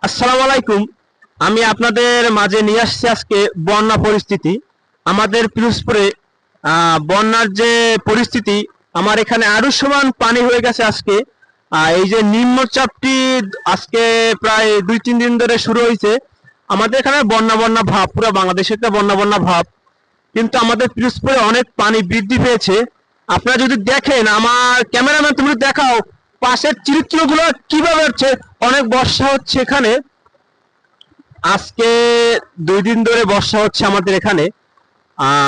আসসালামু আলাইকুম। আমি আপনাদের মাঝে নিয়ে আসছি আজকে বন্যা পরিস্থিতি। আমাদের পিরোজপুরে বন্যার যে পরিস্থিতি, আমার এখানে আরো সমান পানি হয়ে গেছে আজকে। এই যে নিম্নচাপটি আজকে প্রায় 2-3 দিন ধরে শুরু হয়েছে। আমাদের এখানে বন্যা বন্যা ভাব, পুরো বাংলাদেশে তো বন্যা বন্যা ভাব, কিন্তু আমাদের পিরোজপুরে অনেক পানি বৃদ্ধি পেয়েছে। আপনারা যদি দেখেন, আমার ক্যামেরাম্যান তুমি দেখাও পাশের চিত্রগুলো কিভাবে হচ্ছে। অনেক বর্ষা হচ্ছে এখানে। আজকে 2 দিন ধরে বর্ষা হচ্ছে আমাদের এখানে।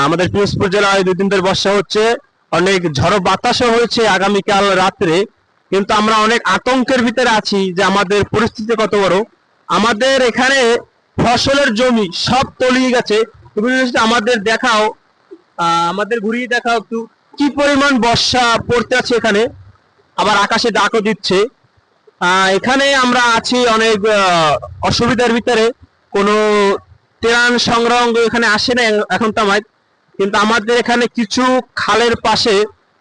আমাদের পিরোজপুর জেলায় 2 দিন ধরে বর্ষা হচ্ছে। অনেক ঝড়ো বাতাসও হয়েছে আগামীকাল রাত্রে। কিন্তু আমরা অনেক আতঙ্কের ভিতরে আছি যে আমাদের পরিস্থিতি কত বড়। আমাদের এখানে ফসলের জমি সব তলিয়ে গেছে। তুমি যদি আমাদের দেখাও, আমাদের ঘুরিয়ে দেখাও একটু, কি পরিমাণ বর্ষা পড়তে আছে এখানে। আবার আকাশে ডাকও দিচ্ছে। এখানে আমরা আছি অনেক অসুবিধার ভিতরে। কোনো ত্রাণ সংগ্রহ এখানে আসে না এখন তো আমার। কিন্তু আমাদের এখানে কিছু খালের পাশে,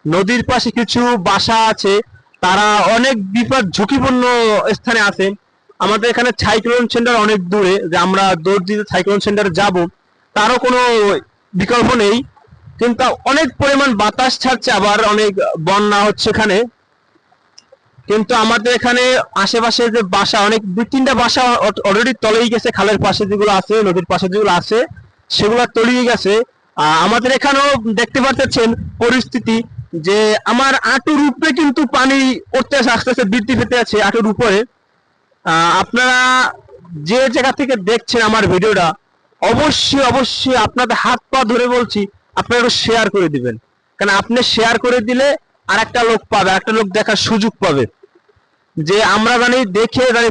নদীর পাশে কিছু বাসা আছে, তারা অনেক বিপদ ঝুঁকিপূর্ণ স্থানে আছে। আমাদের এখানে সাইক্লোন সেন্টার অনেক দূরে, যে আমরা দৌড় দিতে সাইক্লোন সেন্টারে যাব তারও কোনো বিকল্প নেই। কিন্তু অনেক পরিমাণ বাতাস ছাড়ছে, আবার অনেক বন্যা হচ্ছে এখানে। কিন্তু আমাদের এখানে আশেপাশে যে বাসা, অনেক 2-3টা বাসা অলরেডি তলিয়ে গেছে। খালের পাশে যেগুলো আছে, নদীর পাশে যেগুলো আছে, সেগুলো তলিয়ে গেছে। আমাদের এখানেও দেখতে পাচ্ছেন পরিস্থিতি, যে আমার হাঁটুর উপরে কিন্তু পানি উঠতে আসে, আস্তে আস্তে বৃদ্ধি পেতে আছে হাঁটুর উপরে। আপনারা যে জায়গা থেকে দেখছেন আমার ভিডিওটা, অবশ্যই অবশ্যই আপনাদের হাত পা ধরে বলছি, আপনারা একটু শেয়ার করে দিবেন। কারণ আপনি শেয়ার করে দিলে আর একটা লোক পাবে, একটা লোক দেখার সুযোগ পাবে, যে আমরা জানি, দেখে জানি